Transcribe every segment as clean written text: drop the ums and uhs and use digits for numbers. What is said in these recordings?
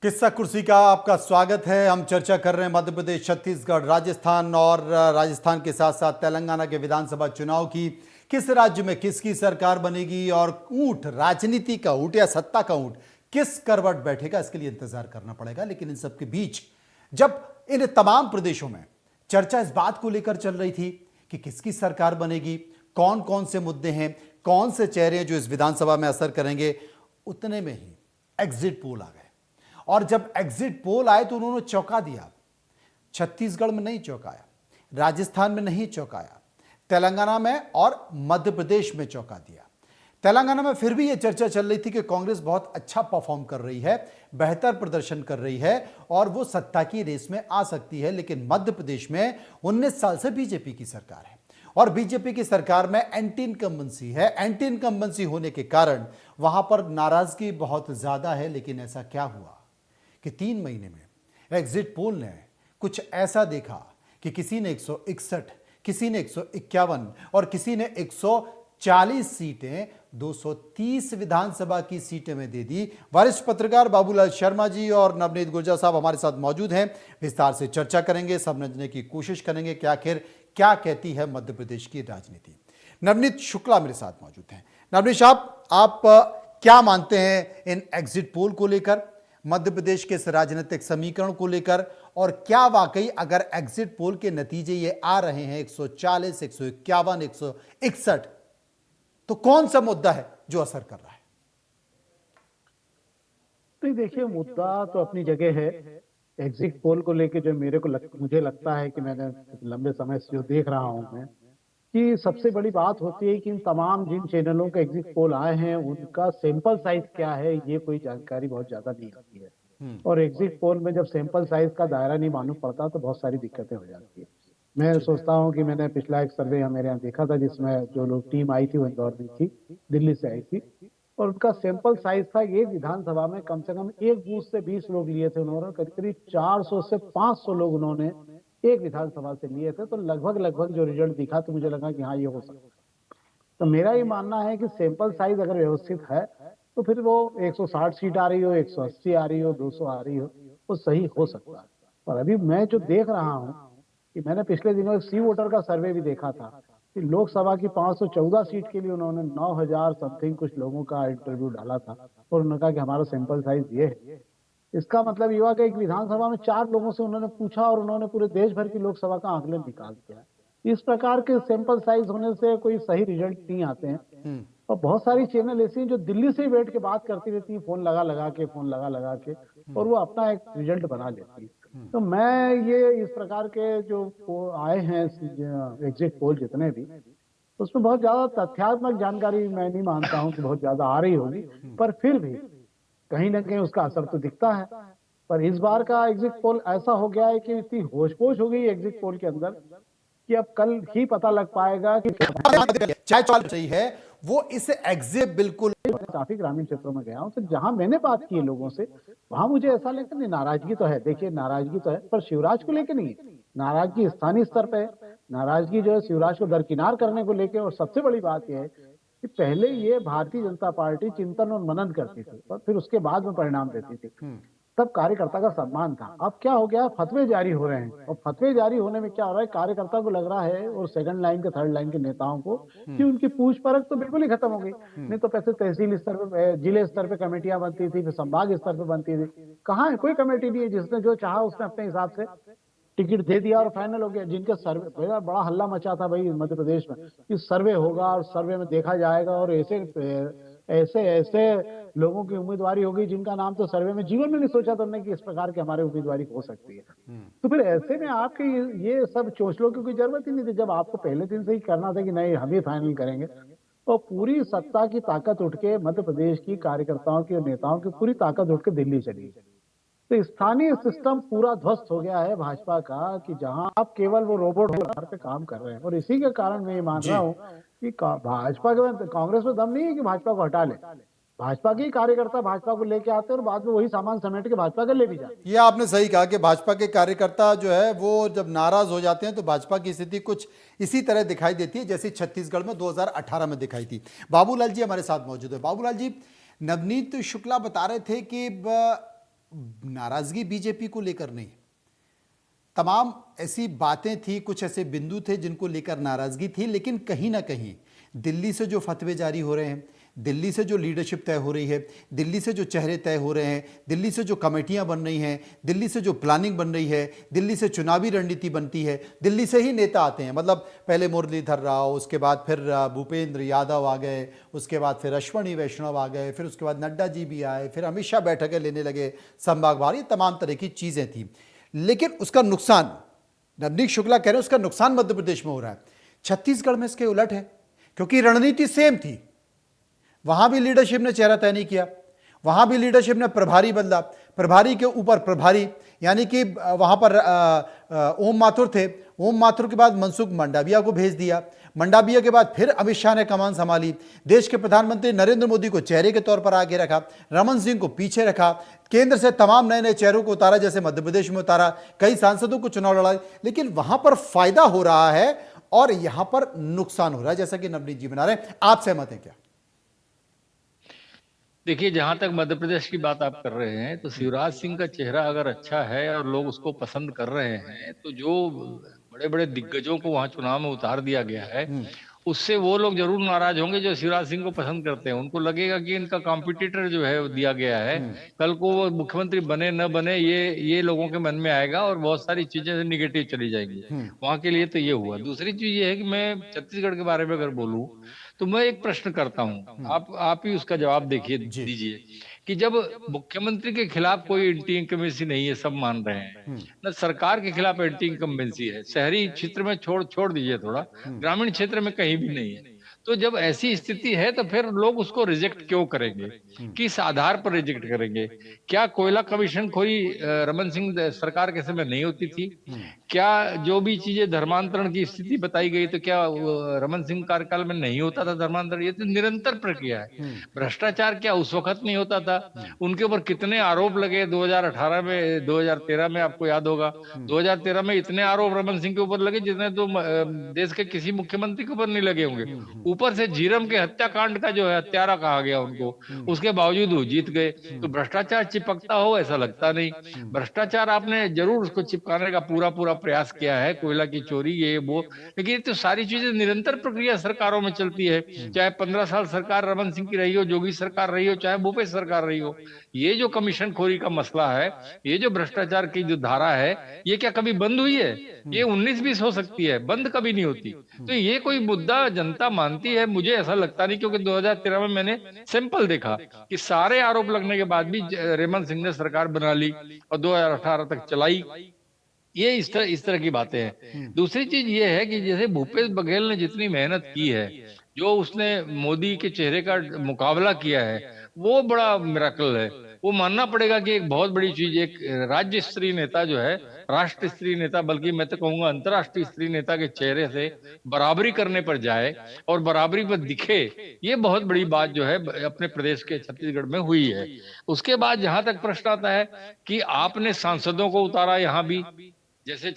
किस्सा कुर्सी का आपका स्वागत है। हम चर्चा कर रहे हैं मध्य प्रदेश, छत्तीसगढ़, राजस्थान और राजस्थान के साथ साथ तेलंगाना के विधानसभा चुनाव की। किस राज्य में किसकी सरकार बनेगी और ऊंट, राजनीति का ऊंट या सत्ता का ऊंट किस करवट बैठेगा, इसके लिए इंतजार करना पड़ेगा। लेकिन इन सबके बीच जब इन तमाम प्रदेशों में चर्चा इस बात को लेकर चल रही थी कि किसकी सरकार बनेगी, कौन कौन से मुद्दे हैं, कौन से चेहरे हैं जो इस विधानसभा में असर करेंगे, उतने में ही एग्जिट पोल आ गए। और जब एग्जिट पोल आए तो उन्होंने चौंका दिया। छत्तीसगढ़ में नहीं चौंकाया, राजस्थान में नहीं चौंकाया, तेलंगाना में और मध्य प्रदेश में चौंका दिया। तेलंगाना में फिर भी यह चर्चा चल रही थी कि कांग्रेस बहुत अच्छा परफॉर्म कर रही है, बेहतर प्रदर्शन कर रही है और वो सत्ता की रेस में आ सकती है। लेकिन मध्य प्रदेश में 19 साल से बीजेपी की सरकार है और बीजेपी की सरकार में एंटी इनकम्बेंसी है। एंटी इनकम्बेंसी होने के कारण वहां पर नाराजगी बहुत ज्यादा है। लेकिन ऐसा क्या हुआ कि 3 महीने में एग्जिट पोल ने कुछ ऐसा देखा कि किसी ने 161, किसी ने 151 और किसी ने 140 सीटें 230 विधानसभा की सीटें में दे दी। वरिष्ठ पत्रकार बाबूलाल शर्मा जी और नवनीत गुर्जर साहब हमारे साथ मौजूद हैं। विस्तार से चर्चा करेंगे, समझने की कोशिश करेंगे कि आखिर क्या कहती है मध्य प्रदेश की राजनीति। नवनीत शुक्ला मेरे साथ मौजूद हैं। नवनीत साहब, आप क्या मानते हैं इन एग्जिट पोल को लेकर, मध्य प्रदेश के इस राजनीतिक समीकरण को लेकर, और क्या वाकई अगर एग्जिट पोल के नतीजे ये आ रहे हैं 140, 151, 161, तो कौन सा मुद्दा है जो असर कर रहा है? नहीं, देखिए, मुद्दा तो अपनी जगह है। एग्जिट पोल को लेके जो मुझे लगता है कि मैंने लंबे समय से जो देख रहा हूं मैं, कि सबसे बड़ी बात होती है कि इन तमाम जिन चैनलों के एग्जिट पोल आए हैं उनका सैंपल साइज क्या है, ये कोई जानकारी बहुत ज्यादा नहीं होती है। और एग्जिट पोल में जब सैंपल साइज का दायरा नहीं मालूम पड़ता तो बहुत सारी दिक्कतें हो जाती है। मैं सोचता हूँ कि मैंने पिछला एक सर्वे मेरे यहाँ देखा था जिसमें जो लोग टीम आई थी वो इंदौर में थी, दिल्ली से आई थी, और उनका सैंपल साइज था एक विधानसभा में कम से कम एक बूथ से 20 लोग लिए थे उन्होंने, करीब करीब 400 से 500 लोग उन्होंने एक विधानसभा से लिए थे। तो लगभग लगभग जो रिजल्ट दिखा तो मुझे लगा कि हाँ, ये हो सकता है। तो मेरा ये मानना है कि सैंपल साइज अगर व्यवस्थित है तो फिर वो 160 सीट आ रही हो, 180 आ रही हो, 200 आ रही हो, वो सही हो सकता है। और अभी मैं जो देख रहा हूँ कि मैंने पिछले दिनों एक सी वोटर का सर्वे भी देखा था कि लोकसभा की 514 सीट के लिए उन्होंने 9000 समथिंग कुछ लोगों का इंटरव्यू डाला था और उन्होंने कहा कि हमारा सैंपल साइज ये है। इसका मतलब ये हुआ कि एक विधानसभा में 4 लोगों से उन्होंने पूछा और उन्होंने पूरे देश भर की लोकसभा का आकलन निकाल दिया। इस प्रकार के सैंपल साइज होने से कोई सही रिजल्ट नहीं आते हैं। और बहुत सारी चैनल ऐसी हैं जो दिल्ली से ही बैठ के बात करती रहती है, फोन लगा लगा के, और वो अपना एक रिजल्ट बना लेती है। तो मैं ये इस प्रकार के जो आए हैं एग्जिट पोल जितने भी, उसमें बहुत ज्यादा तथ्यात्मक जानकारी मैं नहीं मानता हूँ कि बहुत ज्यादा आ रही होगी, पर फिर भी कहीं ना कहीं उसका असर तो दिखता है। पर इस बार का एग्जिट पोल ऐसा हो गया है कि इतनी होश पोश हो गई एग्जिट पोल के अंदर कि अब कल ही पता लग पाएगा कि चाय चल रही है वो इस एग्जिट बिल्कुल। काफी ग्रामीण क्षेत्रों में गया हूं तो जहां मैंने बात की है लोगों से, वहां मुझे ऐसा लगता नहीं, नाराजगी तो है, देखिए नाराजगी तो है, पर शिवराज को लेकर नहीं है। नाराजगी स्थानीय स्तर पे है। नाराजगी जो है शिवराज को दरकिनार करने को लेकर। और सबसे बड़ी बात यह है कि पहले ये भारतीय जनता पार्टी चिंतन और मनन करती थी और फिर उसके बाद में परिणाम देती थी, तब कार्यकर्ता का सम्मान था। अब क्या हो गया, फतवे जारी हो रहे हैं और फतवे जारी होने में क्या हो रहा है, कार्यकर्ता को लग रहा है और सेकंड लाइन के थर्ड लाइन के नेताओं को कि उनकी पूछ परख तो बिल्कुल ही खत्म हो गई। नहीं तो पैसे तहसील स्तर पे, जिले स्तर पे कमेटियां बनती थी, फिर संभाग स्तर पे बनती थी। कहाँ है, कोई कमेटी नहीं है। जिसने जो चाहा उसने अपने हिसाब से टिकट दे दिया और फाइनल हो गया। जिनके सर्वे, बड़ा हल्ला मचा था भाई मध्य प्रदेश में कि सर्वे होगा और सर्वे में देखा जाएगा, और ऐसे ऐसे ऐसे लोगों की उम्मीदवारी होगी जिनका नाम तो सर्वे में जीवन में नहीं सोचा था उन्होंने कि इस प्रकार की हमारी उम्मीदवारी हो सकती है। तो फिर ऐसे में आपके ये सब चोचलों की कोई जरूरत ही नहीं थी। जब आपको पहले दिन से ही करना था कि नहीं हम ही फाइनल करेंगे, तो पूरी सत्ता की ताकत उठ के मध्य प्रदेश की कार्यकर्ताओं की और नेताओं की पूरी ताकत उठ के दिल्ली चली। तो स्थानीय सिस्टम पूरा ध्वस्त हो गया है भाजपा का, कि जहां आप केवल वो रोबोट आधार पे काम कर रहे हैं। और इसी के कारण मैं ये मान रहा हूँ कि भाजपा के, कांग्रेस में दम नहीं है कि भाजपा को हटा ले। भाजपा के ही कार्यकर्ता भाजपा को लेके आते हैं और बाद में वही सामान समेट के भाजपा के ले भी जाते हैं। ये आपने सही कहा कि भाजपा के कार्यकर्ता जो है वो जब नाराज हो जाते हैं तो भाजपा की स्थिति कुछ इसी तरह दिखाई देती है जैसे छत्तीसगढ़ में 2018 में दिखाई थी। बाबूलाल जी हमारे साथ मौजूद है। बाबूलाल जी, नवनीत शुक्ला बता रहे थे कि नाराजगी बीजेपी को लेकर नहीं, तमाम ऐसी बातें थी, कुछ ऐसे बिंदु थे जिनको लेकर नाराजगी थी, लेकिन कहीं ना कहीं दिल्ली से जो फतवे जारी हो रहे हैं, दिल्ली से जो लीडरशिप तय हो रही है, दिल्ली से जो चेहरे तय हो रहे हैं, दिल्ली से जो कमेटियां बन रही हैं, दिल्ली से जो प्लानिंग बन रही है, दिल्ली से चुनावी रणनीति बनती है, दिल्ली से ही नेता आते हैं। मतलब पहले मुरलीधर राव, उसके बाद फिर भूपेंद्र यादव आ गए, उसके बाद फिर अश्वनी वैष्णव आ गए, फिर उसके बाद नड्डा जी भी आए, फिर अमित शाह बैठकें लेने लगे, संभाग बाहर, ये तमाम तरह की चीज़ें थी। लेकिन उसका नुकसान, नवनीत शुक्ला कह रहे हैं, उसका नुकसान मध्य प्रदेश में हो रहा है। छत्तीसगढ़ में इसके उलट है, क्योंकि रणनीति सेम थी। वहां भी लीडरशिप ने चेहरा तय नहीं किया, वहां भी लीडरशिप ने प्रभारी बदला, प्रभारी के ऊपर प्रभारी, यानी कि वहां पर ओम माथुर थे, ओम माथुर के बाद मनसुख मंडाविया को भेज दिया, मंडाविया के बाद फिर अमित शाह ने कमान संभाली, देश के प्रधानमंत्री नरेंद्र मोदी को चेहरे के तौर पर आगे रखा, रमन सिंह को पीछे रखा, केंद्र से तमाम नए नए चेहरों को उतारा, जैसे मध्य प्रदेश में उतारा, कई सांसदों को चुनाव लड़ा। लेकिन वहां पर फायदा हो रहा है और यहां पर नुकसान हो रहा है, जैसा कि नवनीत जी बना रहे हैं। आप सहमत हैं क्या? देखिए, जहां तक मध्य प्रदेश की बात आप कर रहे हैं, तो शिवराज सिंह का चेहरा अगर अच्छा है और लोग उसको पसंद कर रहे हैं, तो जो बड़े बड़े दिग्गजों को वहां चुनाव में उतार दिया गया है, उससे वो लोग जरूर नाराज होंगे जो शिवराज सिंह को पसंद करते हैं। उनको लगेगा कि इनका कॉम्पिटिटर जो है वो दिया गया है, कल को वो मुख्यमंत्री बने न बने, ये लोगों के मन में आएगा और बहुत सारी चीजें निगेटिव चली जाएंगी। वहां के लिए तो ये हुआ। दूसरी चीज ये है कि मैं छत्तीसगढ़ के बारे में अगर बोलूं, तो मैं एक प्रश्न करता हूं, आप ही उसका जवाब दीजिए कि जब मुख्यमंत्री के खिलाफ कोई एंटी इनकम्बेंसी नहीं है, सब मान रहे हैं, न सरकार के खिलाफ एंटी इनकम्बेंसी है, शहरी क्षेत्र में छोड़ दीजिए, थोड़ा ग्रामीण क्षेत्र में कहीं भी नहीं है, तो जब ऐसी स्थिति है तो फिर लोग उसको रिजेक्ट क्यों करेंगे? किस आधार पर रिजेक्ट करेंगे? क्या कोयला कमीशन खोरी रमन सिंह सरकार के समय नहीं होती थी? क्या जो भी चीजें धर्मांतरण की स्थिति बताई गई, तो क्या रमन सिंह कार्यकाल में नहीं होता था धर्मांतरण? ये तो निरंतर प्रक्रिया है। भ्रष्टाचार क्या उस वक्त नहीं होता था? उनके ऊपर कितने आरोप लगे 2018 में, 2013 में, आपको याद होगा 2013 में इतने आरोप रमन सिंह के ऊपर लगे जितने तो देश के किसी मुख्यमंत्री के ऊपर नहीं लगे होंगे। ऊपर से झीरम के हत्याकांड का जो है हत्यारा कहा गया उनको, उसके बावजूद वो जीत गए। तो भ्रष्टाचार चिपकता हो ऐसा लगता नहीं। भ्रष्टाचार आपने जरूर उसको चिपकाने का पूरा प्रयास किया है, कोयला की चोरी, ये वो, लेकिन ये तो सारी चीजें निरंतर प्रक्रिया सरकारों में चलती है। चाहे 15 साल सरकार रमन सिंह की रही हो, जोगी सरकार रही हो, चाहे भूपेश सरकार रही हो, ये जो कमीशन खोरी का मसला है, ये जो भ्रष्टाचार की जो धारा है, ये क्या कभी बंद हुई है? ये 19-20 हो सकती है, बंद कभी नहीं होती। तो ये कोई मुद्दा जनता मानती है, मुझे ऐसा लगता नहीं, क्योंकि 2013 में मैंने सिंपल देखा कि सारे आरोप लगने के बाद भी रेमन सिंह ने सरकार बना ली और 2018 तक चलाई। ये इस तरह की बातें हैं। दूसरी चीज ये है कि जैसे भूपेश बघेल ने जितनी मेहनत की है, जो उसने मोदी के चेहरे का मुकाबला किया है, वो बड़ा मिराकल है। वो मानना पड़ेगा कि एक बहुत बड़ी चीज, एक राज्य स्तरीय नेता जो है, राष्ट्र स्तरीय नेता, बल्कि मैं तो कहूंगा अंतर्राष्ट्रीय स्तरीय नेता के चेहरे से बराबरी करने पर जाए और बराबरी पर दिखे, ये बहुत बड़ी बात जो है अपने प्रदेश के छत्तीसगढ़ में हुई है। उसके बाद जहां तक प्रश्न आता है कि आपने सांसदों को उतारा, यहाँ भी जैसे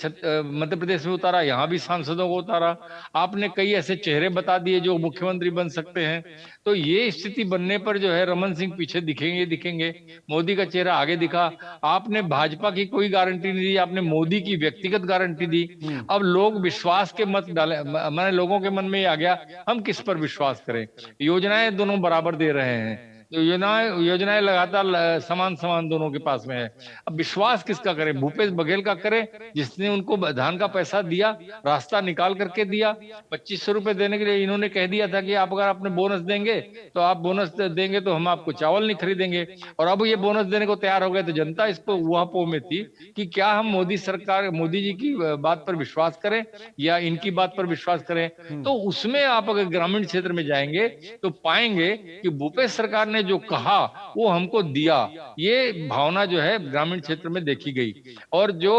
मध्य प्रदेश में उतारा, यहाँ भी सांसदों को उतारा, आपने कई ऐसे चेहरे बता दिए जो मुख्यमंत्री बन सकते हैं। तो ये स्थिति बनने पर जो है रमन सिंह पीछे दिखेंगे, मोदी का चेहरा आगे दिखा। आपने भाजपा की कोई गारंटी नहीं दी, आपने मोदी की व्यक्तिगत गारंटी दी। अब लोग विश्वास के मत डाले, मैंने लोगों के मन में ये आ गया, हम किस पर विश्वास करें? योजनाएं दोनों बराबर दे रहे हैं, तो योजनाएं लगातार समान दोनों के पास में है। अब विश्वास किसका करें? भूपेश बघेल का करें, जिसने उनको धान का पैसा दिया, रास्ता निकाल करके दिया। 2500 रुपए देने के लिए इन्होंने कह दिया था कि आप अगर आपने बोनस देंगे, तो आप बोनस देंगे तो हम आपको चावल नहीं खरीदेंगे, और अब ये बोनस देने को तैयार हो गए। तो जनता इस पर ऊहापोह में थी कि क्या हम मोदी सरकार, मोदी जी की बात पर विश्वास करें या इनकी बात पर विश्वास करें। तो उसमें आप अगर ग्रामीण क्षेत्र में जाएंगे तो पाएंगे कि भूपेश सरकार ने जो कहा वो हमको दिया, ये भावना जो है ग्रामीण क्षेत्र में देखी गई। और जो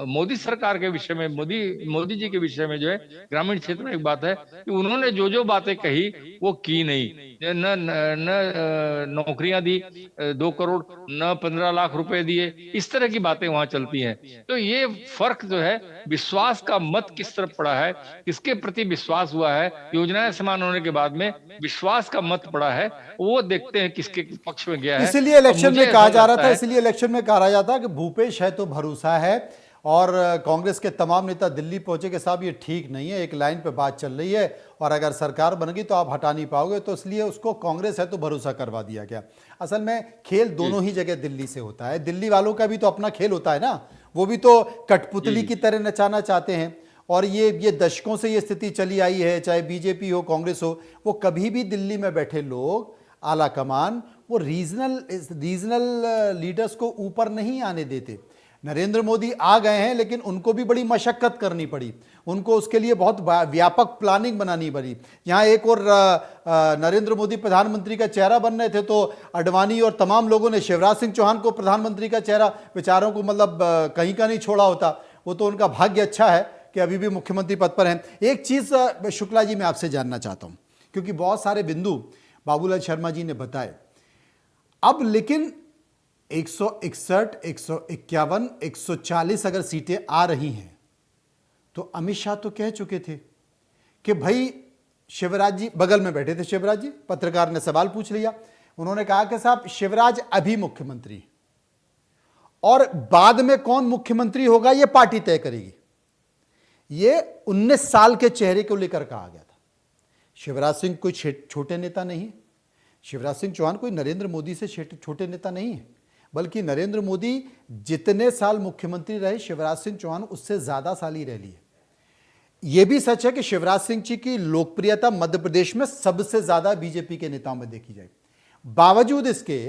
मोदी सरकार के विषय में, मोदी जी के विषय में जो है ग्रामीण क्षेत्र में एक बात है कि उन्होंने जो बातें कही वो की नहीं। न नौकरियां दी, 2 करोड़, न 15 लाख रुपए दिए, इस तरह की बातें वहां चलती हैं। तो ये फर्क जो है, विश्वास का मत किस तरफ पड़ा है, किसके प्रति विश्वास हुआ है, योजनाएं समान होने के बाद में विश्वास का मत पड़ा है, वो देखते हैं किसके पक्ष में गया है। इसीलिए और इलेक्शन मुझे में कहा ऐसा जा रहा लगता था, है, इसीलिए इलेक्शन में कहा जाता कि भूपेश है तो भरोसा है। और कांग्रेस के तमाम नेता दिल्ली पहुंचे कि साहब ये ठीक नहीं है, एक लाइन पे बात चल रही है और अगर सरकार बन गई तो आप हटा नहीं पाओगे, तो इसलिए उसको कांग्रेस है तो भरोसा करवा दिया गया। असल में खेल दोनों ही जगह दिल्ली से होता है। दिल्ली वालों का भी तो अपना खेल होता है ना, वो भी तो कठपुतली की तरह नचाना चाहते हैं। और ये दशकों से ये स्थिति चली आई है, चाहे बीजेपी हो कांग्रेस हो, वो कभी भी दिल्ली में बैठे लोग आला कमान वो रीजनल लीडर्स को ऊपर नहीं आने देते। नरेंद्र मोदी आ गए हैं लेकिन उनको भी बड़ी मशक्कत करनी पड़ी, उनको उसके लिए बहुत व्यापक प्लानिंग बनानी पड़ी। यहाँ एक और नरेंद्र मोदी प्रधानमंत्री का चेहरा बन रहे थे तो अडवाणी और तमाम लोगों ने शिवराज सिंह चौहान को प्रधानमंत्री का चेहरा, बेचारों को मतलब कहीं का नहीं छोड़ा होता। वो तो उनका भाग्य अच्छा है कि अभी भी मुख्यमंत्री पद पर हैं। एक चीज़ शुक्ला जी मैं आपसे जानना चाहता हूँ, क्योंकि बहुत सारे बिंदु बाबूलाल शर्मा जी ने बताए। अब लेकिन 161, 151, 140 अगर सीटें आ रही हैं तो अमित शाह तो कह चुके थे कि भाई शिवराज जी बगल में बैठे थे, शिवराज जी, पत्रकार ने सवाल पूछ लिया, उन्होंने कहा कि साहब शिवराज अभी मुख्यमंत्री और बाद में कौन मुख्यमंत्री होगा ये पार्टी तय करेगी। ये 19 साल के चेहरे को लेकर कहा गया था। शिवराज सिंह कोई छोटे नेता नहीं है, शिवराज सिंह चौहान कोई नरेंद्र मोदी से छोटे नेता नहीं है, बल्कि नरेंद्र मोदी जितने साल मुख्यमंत्री रहे शिवराज सिंह चौहान उससे ज़्यादा साल ही रह लिए। यह भी सच है कि शिवराज सिंह जी की लोकप्रियता मध्य प्रदेश में सबसे ज़्यादा बीजेपी के नेताओं में देखी जाए। बावजूद इसके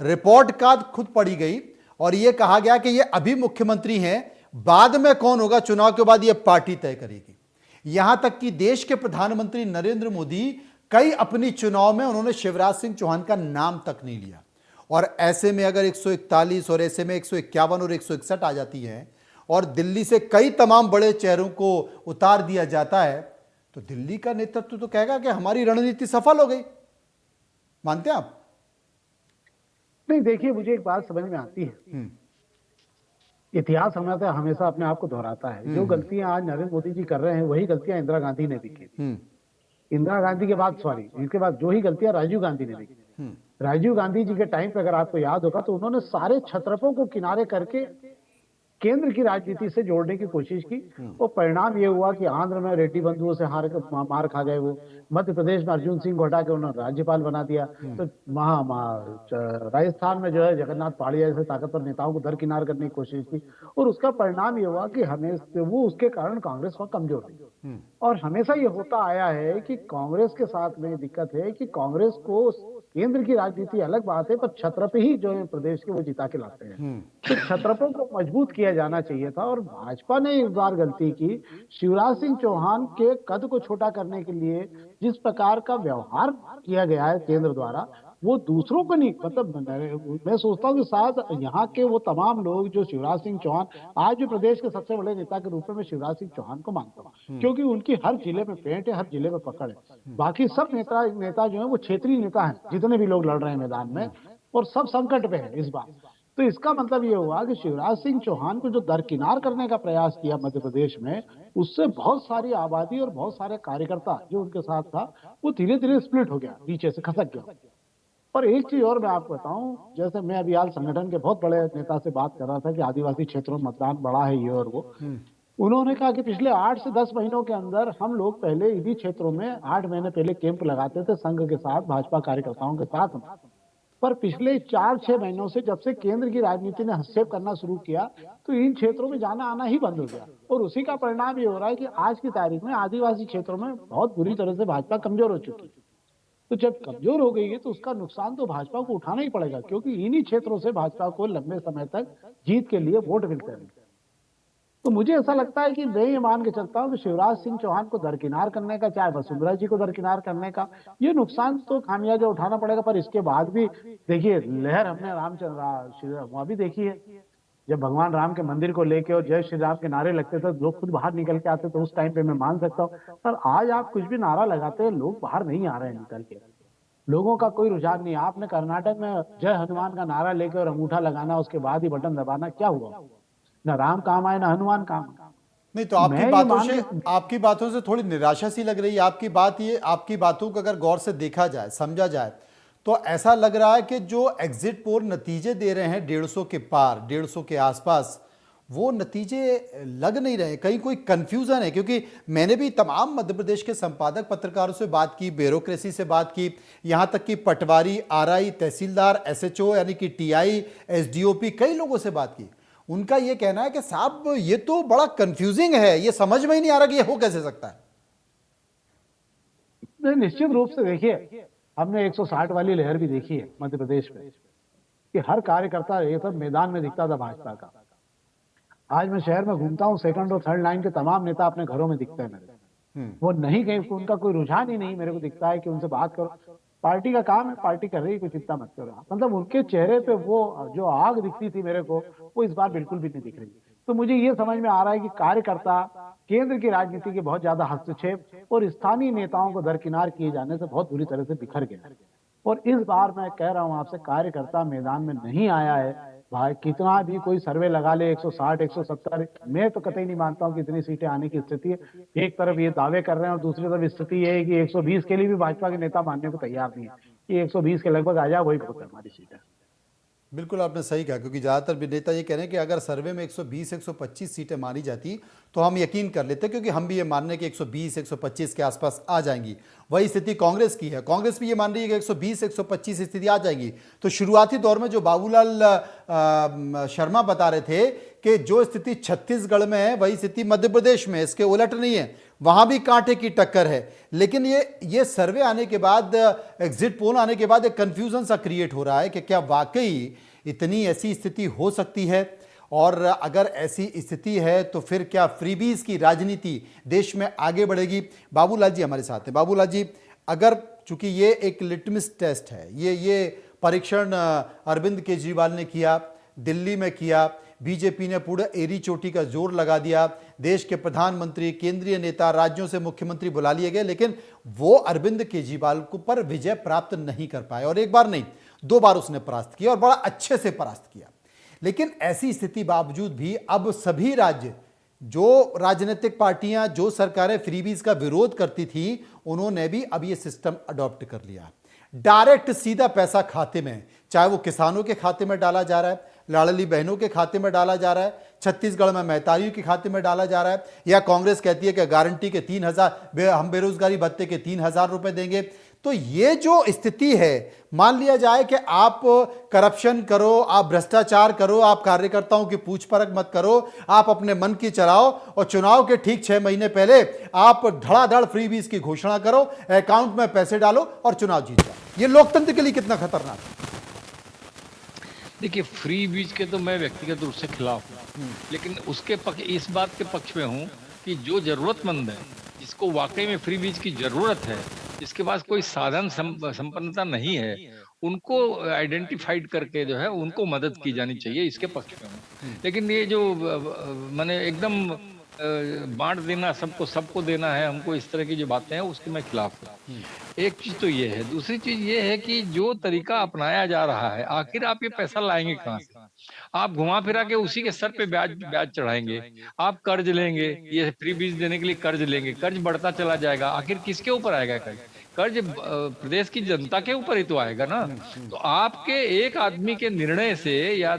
रिपोर्ट कार्ड खुद पढ़ी गई और यह कहा गया कि यह अभी मुख्यमंत्री हैं, बाद में कौन होगा चुनाव के बाद यह पार्टी तय करेगी। यहां तक कि देश के प्रधानमंत्री नरेंद्र मोदी कई अपनी चुनाव में उन्होंने शिवराज सिंह चौहान का नाम तक नहीं लिया। और ऐसे में अगर 141 और ऐसे में 151 और 161 आ जाती है और दिल्ली से कई तमाम बड़े चेहरों को उतार दिया जाता है तो दिल्ली का नेतृत्व तो कहेगा कि हमारी रणनीति सफल हो गई। मानते हैं आप? नहीं, देखिए मुझे एक बात समझ में आती है, इतिहास हमेशा हमेशा अपने आप को दोहराता है। जो गलतियां आज नरेंद्र मोदी जी कर रहे हैं वही गलतियां इंदिरा गांधी ने भी की। इंदिरा गांधी के बाद इसके बाद जो ही गलतियां राजीव गांधी ने भी की। राजीव गांधी जी के टाइम पे अगर आपको याद होगा तो उन्होंने सारे छत्रपों को किनारे करके केंद्र की राजनीति से जोड़ने की कोशिश की। और परिणाम ये हुआ कि आंध्र में रेड्डी बंधुओं से मार खा गए वो, मध्य प्रदेश में अर्जुन सिंह को हटा के उन्होंने राज्यपाल बना दिया। तो राजस्थान में जो है जगन्नाथ पहाड़िया जैसे ताकतवर नेताओं को दरकिनार करने की कोशिश की और उसका परिणाम ये हुआ कि हमें वो उसके कारण कांग्रेस बहुत कमजोर हुई। और हमेशा ये होता आया है कि कांग्रेस के साथ में दिक्कत है कि कांग्रेस को केंद्र की राजनीति अलग बात है पर छत्रप ही जो है प्रदेश के वो जिता के लाते हैं। तो छत्रपों को मजबूत किया जाना चाहिए था और भाजपा ने इस बार गलती की। शिवराज सिंह चौहान के कद को छोटा करने के लिए जिस प्रकार का व्यवहार किया गया है केंद्र द्वारा वो दूसरों को नहीं, मतलब मैं सोचता हूँ कि शायद यहाँ के वो तमाम लोग जो शिवराज सिंह चौहान, आज भी प्रदेश के सबसे बड़े नेता के रूप में शिवराज सिंह चौहान को मानता हूँ क्योंकि उनकी हर जिले में पेंट है, हर जिले में पकड़ है। बाकी सब नेता जो है वो क्षेत्रीय नेता है, जितने भी लोग लड़ रहे हैं मैदान में, और सब संकट पे है इस बार। तो इसका मतलब ये हुआ कि शिवराज सिंह चौहान को जो दरकिनार करने का प्रयास किया मध्य प्रदेश में, उससे बहुत सारी आबादी और बहुत सारे कार्यकर्ता जो उनके साथ था वो धीरे धीरे स्प्लिट हो गया, नीचे से खसक गया। और एक चीज और मैं आपको बताऊं, जैसे मैं अभी हाल संगठन के बहुत बड़े नेता से बात कर रहा था कि आदिवासी क्षेत्रों में मतदान बढ़ा है ये और वो, उन्होंने कहा कि पिछले 8 से 10 महीनों के अंदर हम लोग पहले इन्हीं क्षेत्रों में 8 महीने पहले कैंप लगाते थे संघ के साथ, भाजपा कार्यकर्ताओं के साथ, पर पिछले 4-6 महीनों से जब से केंद्र की राजनीति ने हस्तक्षेप करना शुरू किया तो इन क्षेत्रों में जाना आना ही बंद हो गया। और उसी का परिणाम ये हो रहा है कि आज की तारीख में आदिवासी क्षेत्रों में बहुत बुरी तरह से भाजपा कमजोर हो चुकी है। तो जब कमजोर हो गई है तो उसका नुकसान तो भाजपा को उठाना ही पड़ेगा क्योंकि इन्हीं क्षेत्रों से भाजपा को लंबे समय तक जीत के लिए वोट मिलते हैं। तो मुझे ऐसा लगता है कि मैं ये मान के चलता हूँ कि शिवराज सिंह चौहान को दरकिनार करने का, चाहे वसुंधरा जी को दरकिनार करने का, ये नुकसान तो खामियाजा उठाना पड़ेगा। पर इसके बाद भी देखिए लहर हमने रामचंद्र वहां भी देखी है, जब भगवान राम के मंदिर को लेके और जय श्री राम के नारे लगते थे लोग खुद बाहर निकल के आते, तो उस टाइम पे मैं मान सकता हूँ। पर आज आप कुछ भी नारा लगाते हैं लोग बाहर नहीं आ रहे हैं निकल के। लोगों का कोई रुझान नहीं। आपने कर्नाटक में जय हनुमान का नारा लेकर और अंगूठा लगाना, उसके बाद ही बटन दबाना, क्या हुआ? ना राम काम आए ना हनुमान काम आए। नहीं तो तो मैं ये मान के आपकी बातों से थोड़ी निराशा सी लग रही है। आपकी बातों को अगर गौर से देखा जाए, समझा जाए, तो ऐसा लग रहा है कि जो एग्जिट पोल नतीजे दे रहे हैं 150 के पार, 150 के आसपास, वो नतीजे लग नहीं रहे। कहीं कोई कंफ्यूजन है, क्योंकि मैंने भी तमाम मध्य प्रदेश के संपादक पत्रकारों से बात की, ब्यूरोक्रेसी से बात की, यहां तक कि पटवारी, आरआई, तहसीलदार, एसएचओ यानी कि टीआई, एसडीओपी, कई लोगों से बात की। उनका ये कहना है कि साहब ये तो बड़ा कंफ्यूजिंग है, ये समझ में ही नहीं आ रहा कि ये हो कैसे सकता है। निश्चित रूप से देखिए, हमने 160 वाली लहर भी देखी है मध्य प्रदेश में, कि हर कार्यकर्ता ये सब मैदान में दिखता था भाजपा का। आज मैं शहर में घूमता हूँ, सेकंड और थर्ड लाइन के तमाम नेता अपने घरों में दिखते हैं मेरे। वो नहीं कहीं, उनका कोई रुझान ही नहीं मेरे को दिखता है कि उनसे बात करो। पार्टी का काम है, पार्टी कर रही है, कोई चिंता मत करो। मतलब उनके चेहरे पे वो जो आग दिखती थी मेरे को, वो इस बार बिल्कुल भी नहीं दिख रही। तो मुझे ये समझ में आ रहा है कि कार्यकर्ता केंद्र की राजनीति के बहुत ज्यादा हस्तक्षेप और स्थानीय नेताओं को दरकिनार किए जाने से बहुत बुरी तरह से बिखर गया। और इस बार मैं कह रहा हूं आपसे, कार्यकर्ता मैदान में नहीं आया है। भाई कितना भी कोई सर्वे लगा ले, 160 170, मैं तो कतई नहीं मानता हूं कि इतनी सीटें आने की स्थिति है। एक तरफ ये दावे कर रहे हैं और दूसरी तरफ स्थिति ये है कि 120 के लिए भी भाजपा के नेता मानने को तैयार नहीं है कि 120 के लगभग आ जाए, वही बहुत है हमारी सीटें। बिल्कुल आपने सही कहा, क्योंकि ज़्यादातर नेता ये कह रहे हैं कि अगर सर्वे में 120 125 सीटें मानी जाती तो हम यकीन कर लेते, क्योंकि हम भी ये मान रहे हैं कि 120 125 के आसपास आ जाएंगी। वही स्थिति कांग्रेस की है, कांग्रेस भी ये मान रही है कि 120 125 स्थिति आ जाएगी। तो शुरुआती दौर में जो बाबूलाल शर्मा बता रहे थे कि जो स्थिति छत्तीसगढ़ में है वही स्थिति मध्य प्रदेश में, इसके उलट नहीं है, वहां भी कांटे की टक्कर है। लेकिन ये सर्वे आने के बाद, एग्जिट पोल आने के बाद एक कंफ्यूजन सा क्रिएट हो रहा है कि क्या वाकई इतनी ऐसी स्थिति हो सकती है, और अगर ऐसी स्थिति है तो फिर क्या फ्रीबीज की राजनीति देश में आगे बढ़ेगी। बाबूलाल जी हमारे साथ हैं। बाबूलाल जी, अगर चूंकि ये एक लिटमस टेस्ट है, ये परीक्षण अरविंद केजरीवाल ने किया, दिल्ली में किया, बीजेपी ने पूरा एरी चोटी का जोर लगा दिया, देश के प्रधानमंत्री, केंद्रीय नेता, राज्यों से मुख्यमंत्री बुला लिए गए, लेकिन वो अरविंद केजरीवाल को पर विजय प्राप्त नहीं कर पाए। और एक बार नहीं, 2 बार उसने परास्त किया और बड़ा अच्छे से परास्त किया। लेकिन ऐसी स्थिति बावजूद भी अब सभी राज्य, जो राजनीतिक पार्टियां, जो सरकारें फ्रीबीज का विरोध करती थी, उन्होंने भी अब ये सिस्टम अडॉप्ट कर लिया। डायरेक्ट सीधा पैसा खाते में, चाहे वो किसानों के खाते में डाला जा रहा है, लाडली बहनों के खाते में डाला जा रहा है, छत्तीसगढ़ में महतारियों के खाते में डाला जा रहा है, या कांग्रेस कहती है कि गारंटी के 3000, हम बेरोजगारी भत्ते के 3000 रुपए देंगे। तो ये जो स्थिति है, मान लिया जाए कि आप करप्शन करो, आप भ्रष्टाचार करो, आप कार्यकर्ताओं की पूछ परख मत करो, आप अपने मन की चलाओ, और चुनाव के ठीक 6 महीने पहले आप धड़ाधड़ फ्रीबीज की घोषणा करो, अकाउंट में पैसे डालो और चुनाव जीत जाओ। ये लोकतंत्र के लिए कितना खतरनाक है। देखिए, फ्री बीज के तो मैं व्यक्तिगत रूप से खिलाफ हूँ, लेकिन उसके पक्ष, इस बात के पक्ष में हूँ कि जो जरूरतमंद है, जिसको वाकई में फ्री बीज की जरूरत है, जिसके पास कोई साधन संपन्नता नहीं है, उनको आइडेंटिफाइड करके जो है उनको मदद की जानी चाहिए, इसके पक्ष में हूँ। लेकिन ये जो माने एकदम बांट देना, सबको देना है हमको, इस तरह की जो बातें हैं उसके मैं खिलाफ हूँ। एक चीज तो ये है। दूसरी चीज ये है कि जो तरीका अपनाया जा रहा है, आखिर आप ये पैसा लाएंगे कहाँ से? आप घुमा फिरा के उसी के सर पे ब्याज चढ़ाएंगे, आप कर्ज लेंगे, ये फ्री बीज देने के लिए कर्ज लेंगे, कर्ज बढ़ता चला जाएगा, आखिर किसके ऊपर आएगा कर्ज? कर्ज प्रदेश की जनता के ऊपर ही तो आएगा ना। तो आपके एक आदमी के निर्णय से या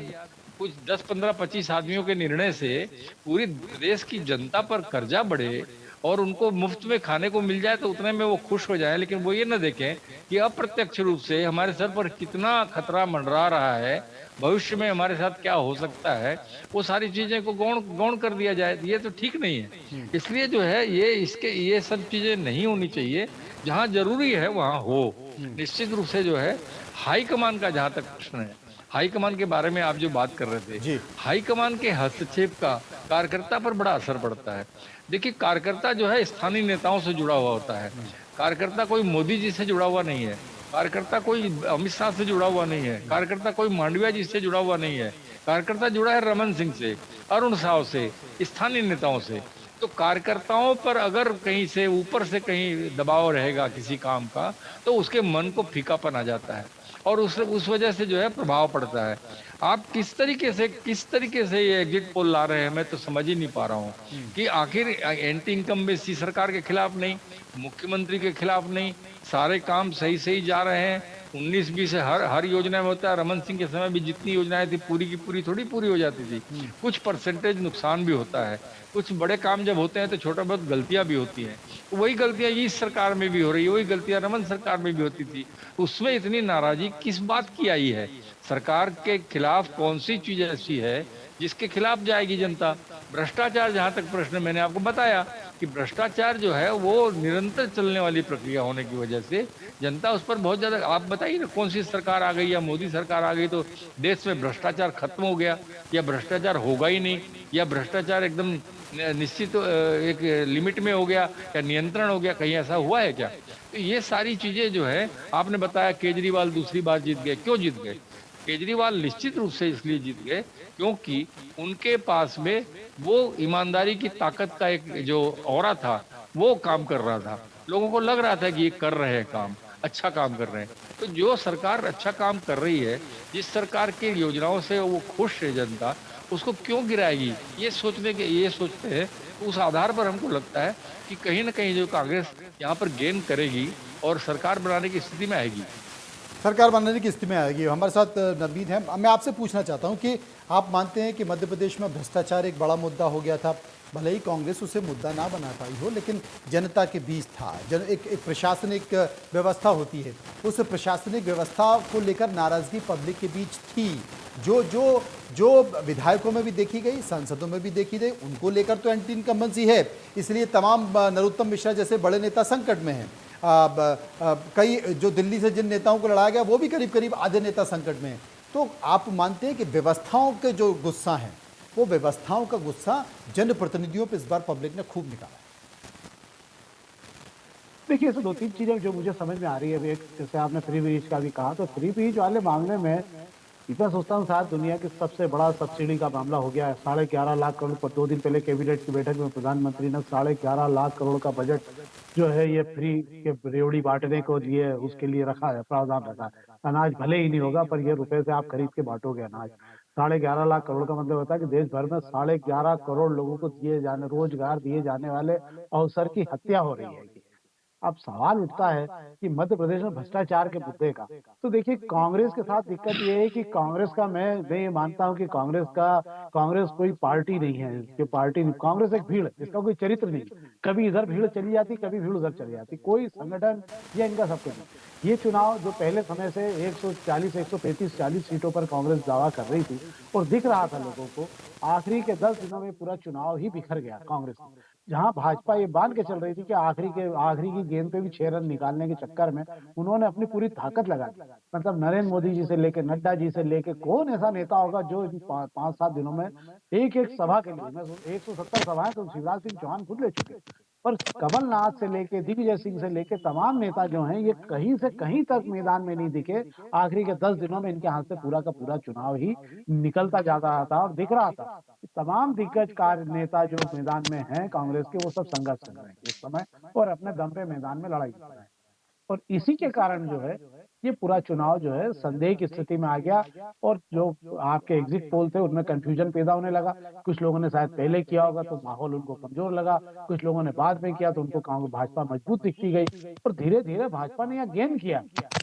कुछ 10 15 25 आदमियों के निर्णय से पूरी प्रदेश की जनता पर कर्जा बढ़े और उनको मुफ्त में खाने को मिल जाए तो उतने में वो खुश हो जाए, लेकिन वो ये न देखें कि अप्रत्यक्ष रूप से हमारे सर पर कितना खतरा मंडरा रहा है, भविष्य में हमारे साथ क्या हो सकता है, वो सारी चीजें को गौण कर दिया जाए। ये तो ठीक नहीं है। इसलिए जो है ये सब चीजें नहीं होनी चाहिए। जहाँ जरूरी है वहाँ हो। निश्चित रूप से जो है हाईकमान का, जहाँ तक प्रश्न है हाईकमान के बारे में आप जो बात कर रहे थे, हाईकमान के हस्तक्षेप का कार्यकर्ता पर बड़ा असर पड़ता है। देखिए, कार्यकर्ता जो है स्थानीय नेताओं से जुड़ा हुआ होता है। कार्यकर्ता कोई मोदी जी से जुड़ा हुआ नहीं है, कार्यकर्ता कोई अमित शाह से जुड़ा हुआ नहीं है, कार्यकर्ता कोई मांडविया जी से जुड़ा हुआ नहीं है। कार्यकर्ता जुड़ा है रमन सिंह से, अरुण साव से, स्थानीय नेताओं से। तो कार्यकर्ताओं पर अगर कहीं से ऊपर से कहीं दबाव रहेगा किसी काम का, तो उसके मन को फीकापन आ जाता है और उस वजह से जो है प्रभाव पड़ता है। आप किस तरीके से ये एग्जिट पोल ला रहे हैं, मैं तो समझ ही नहीं पा रहा हूँ कि आखिर एंटी इनकम्बेंसी सरकार के खिलाफ नहीं, मुख्यमंत्री के खिलाफ नहीं, सारे काम सही सही जा रहे हैं। 19-20 हर योजना में होता है। रमन सिंह के समय भी जितनी योजनाएं थी पूरी की पूरी थोड़ी पूरी हो जाती थी, कुछ परसेंटेज नुकसान भी होता है। कुछ बड़े काम जब होते हैं तो छोटा बहुत गलतियां भी होती हैं। तो वही गलतियां इस सरकार में भी हो रही है, वही गलतियां रमन सरकार में भी होती थी। उसमें इतनी नाराजगी किस बात की आई है? सरकार के खिलाफ कौन सी चीज ऐसी है जिसके खिलाफ जाएगी जनता? भ्रष्टाचार, जहां तक प्रश्न मैंने आपको बताया कि भ्रष्टाचार जो है वो निरंतर चलने वाली प्रक्रिया होने की वजह से जनता उस पर बहुत ज्यादा, आप बताइए ना, कौन सी सरकार आ गई या मोदी सरकार आ गई तो देश में भ्रष्टाचार खत्म हो गया, या भ्रष्टाचार होगा ही नहीं, या भ्रष्टाचार एकदम निश्चित एक लिमिट में हो गया या नियंत्रण हो गया? कहीं ऐसा हुआ है क्या? तो ये सारी चीजें जो है, आपने बताया केजरीवाल दूसरी बार जीत गए। क्यों जीत गए? केजरीवाल निश्चित रूप से इसलिए जीत गए क्योंकि उनके पास में वो ईमानदारी की ताकत का एक जो ऑरा था वो काम कर रहा था। लोगों को लग रहा था कि ये कर रहे हैं काम, अच्छा काम कर रहे हैं। तो जो सरकार अच्छा काम कर रही है, जिस सरकार की योजनाओं से वो खुश है जनता, उसको क्यों गिराएगी? ये सोचते हैं। तो उस आधार पर हमको लगता है कि कहीं ना कहीं जो कांग्रेस यहाँ पर गेन करेगी और सरकार बनाने की स्थिति में आएगी। सरकार बनने की स्थिति में आएगी। हमारे साथ नवनीत हैं। मैं आपसे पूछना चाहता हूं कि आप मानते हैं कि मध्य प्रदेश में भ्रष्टाचार एक बड़ा मुद्दा हो गया था, भले ही कांग्रेस उसे मुद्दा ना बना पाई हो, लेकिन जनता के बीच था। एक प्रशासनिक व्यवस्था होती है, उस प्रशासनिक व्यवस्था को लेकर नाराजगी पब्लिक के बीच थी, जो जो जो विधायकों में भी देखी गई, सांसदों में भी देखी गई। उनको लेकर तो एंटी इनकम्बेंसी है, इसलिए तमाम नरोत्तम मिश्रा जैसे बड़े नेता संकट में हैं। कई जो दिल्ली से जिन नेताओं को लड़ाया गया वो भी करीब करीब आधे नेता संकट में हैं। तो आप मानते हैं कि व्यवस्थाओं के जो गुस्सा है, वो व्यवस्थाओं का गुस्सा जनप्रतिनिधियों पर इस बार पब्लिक ने खूब निकाला है? देखिए, ऐसे 2-3 चीजें जो मुझे समझ में आ रही है। एक, जैसे आपने फ्री बीज का भी कहा, तो फ्री बीज वाले मामले में इतना सोचता हूँ शायद दुनिया की सबसे बड़ा सब्सिडी का मामला हो गया है। 11.5 लाख करोड़ पर 2 दिन पहले कैबिनेट की बैठक में प्रधानमंत्री ने 11.5 लाख करोड़ का बजट जो है ये फ्री के रेवड़ी बांटने को लिए उसके लिए रखा है, प्रावधान रखा है। अनाज भले ही नहीं होगा, पर ये रुपए से आप खरीद के बांटोगे अनाज। 11.5 लाख करोड़ का मतलब होता है कि देश भर में 11.5 करोड़ लोगों को दिए जाने, रोजगार दिए जाने वाले अवसर की हत्या हो रही है। अब सवाल उठता है कि मध्य प्रदेश में भ्रष्टाचार के मुद्दे का, तो देखिए कांग्रेस के साथ दिक्कत ये है कि कांग्रेस का, मैं ये मानता हूं कि कांग्रेस कोई पार्टी नहीं है। कि पार्टी नहीं, कांग्रेस एक भीड़ है, इसका कोई चरित्र नहीं। कभी इधर भीड़ चली जाती, कभी भीड़ उधर चली जाती, कोई संगठन या इनका सब कुछ नहीं। ये चुनाव जो पहले समय से 140, 135, 40 सीटों पर कांग्रेस दावा कर रही थी और दिख रहा था लोगों को, आखिरी के 10 दिनों में पूरा चुनाव ही बिखर गया कांग्रेस में। जहां भाजपा ये मान के चल रही थी कि आखिरी की गेंद पे भी 6 रन निकालने के चक्कर में उन्होंने अपनी पूरी ताकत लगा दी। मतलब नरेंद्र मोदी जी से लेके नड्डा जी से लेके कौन ऐसा नेता होगा जो इन 5-7 दिनों में एक एक सभा के लिए, मैं 170 सभाएं तो शिवराज सिंह चौहान खुद ले चुके। पर कमलनाथ से लेके दिग्विजय सिंह से लेके तमाम नेता जो हैं, ये कहीं से कहीं तक मैदान में नहीं दिखे। आखिरी के 10 दिनों में इनके हाथ से पूरा का पूरा चुनाव ही निकलता जा रहा था और दिख रहा था कि तमाम दिग्गज कार्य नेता जो मैदान में हैं कांग्रेस के, वो सब संघर्ष कर रहे हैं इस समय और अपने दम पे मैदान में लड़ाई कर रहे हैं। और इसी के कारण जो है ये पूरा चुनाव जो है संदेह की स्थिति में आ गया। और जो आपके एग्जिट पोल थे उनमें कंफ्यूजन पैदा होने लगा। कुछ लोगों ने शायद पहले किया होगा तो माहौल उनको कमजोर लगा, कुछ लोगों ने बाद में किया तो उनको कांग्रेस भाजपा मजबूत दिखती गई और धीरे धीरे भाजपा ने यहाँ गेन किया।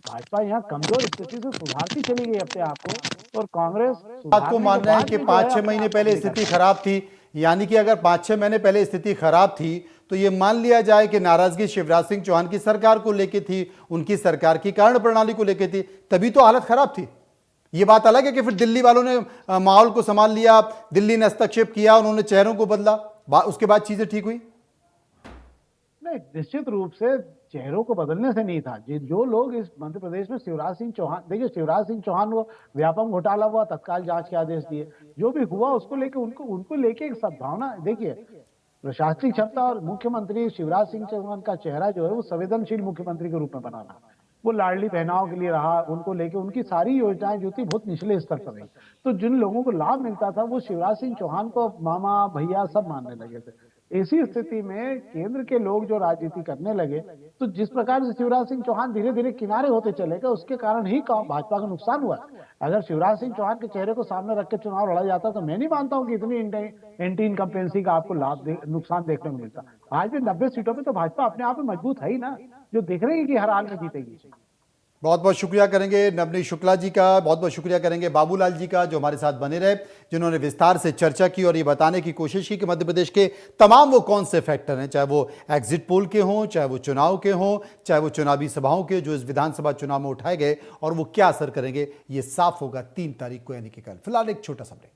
भाजपा यहाँ कमजोर स्थिति से सुधारती चली गई अपने आप को, और कांग्रेस बात को सुधारने के मान रहे हैं बाद कि भी जो है 5-6 अपने महीने आप को पहले लेकर स्थिति खराब थी, यानी कि अगर 5-6 महीने पहले स्थिति खराब थी तो ये मान लिया जाए कि नाराजगी शिवराज सिंह चौहान की सरकार को लेकर थी, उनकी सरकार की कार्य प्रणाली को लेकर थी, तभी तो हालत खराब थी। ये बात अलग है कि फिर दिल्ली वालों ने माहौल को संभाल लिया, दिल्ली ने हस्तक्षेप किया, उन्होंने चेहरों को बदला, उसके बाद चीजें ठीक हुई। नहीं, निश्चित रूप से चेहरों को बदलने से नहीं था। जो लोग इस मध्य प्रदेश में शिवराज सिंह चौहान, देखिए शिवराज सिंह चौहान वो व्यापम घोटाला हुआ, तत्काल जांच के आदेश दिए, जो भी हुआ उसको लेके उनको लेके एक सद्भावना। देखिए प्रशासनिक क्षमता और मुख्यमंत्री शिवराज सिंह चौहान का चेहरा जो है वो संवेदनशील मुख्यमंत्री के रूप में बना रहा। वो लाडली बहनाओं के लिए रहा, उनको लेके उनकी सारी योजनाएं जो थी बहुत निचले स्तर पर रही। तो जिन लोगों को लाभ मिलता था वो शिवराज सिंह चौहान को मामा भैया सब मानने लगे थे। ऐसी स्थिति में केंद्र के लोग जो राजनीति करने लगे, तो जिस प्रकार से शिवराज सिंह चौहान धीरे धीरे किनारे होते चले गए, उसके कारण ही भाजपा का नुकसान हुआ। अगर शिवराज सिंह चौहान के चेहरे को सामने रख के चुनाव लड़ा जाता तो मैं नहीं मानता हूं कि इतनी एंटी इनकम्पेंसी का आपको नुकसान देखने को मिलता। आज भी 90 सीटों पे तो भाजपा अपने आप में मजबूत है ही ना, जो दिख रही है कि हर हाल में जीतेगी। बहुत बहुत शुक्रिया करेंगे नवनीत शुक्ला जी का, बहुत बहुत शुक्रिया करेंगे बाबूलाल जी का जो हमारे साथ बने रहे, जिन्होंने विस्तार से चर्चा की और ये बताने की कोशिश की कि मध्य प्रदेश के तमाम वो कौन से फैक्टर हैं, चाहे वो एग्जिट पोल के हों, चाहे वो चुनाव के हों, चाहे वो चुनावी सभाओं के जो इस विधानसभा चुनाव में उठाए गए, और वो क्या असर करेंगे ये साफ होगा 3 तारीख को यानी कि कल। फिलहाल एक छोटा सा ब्रेक।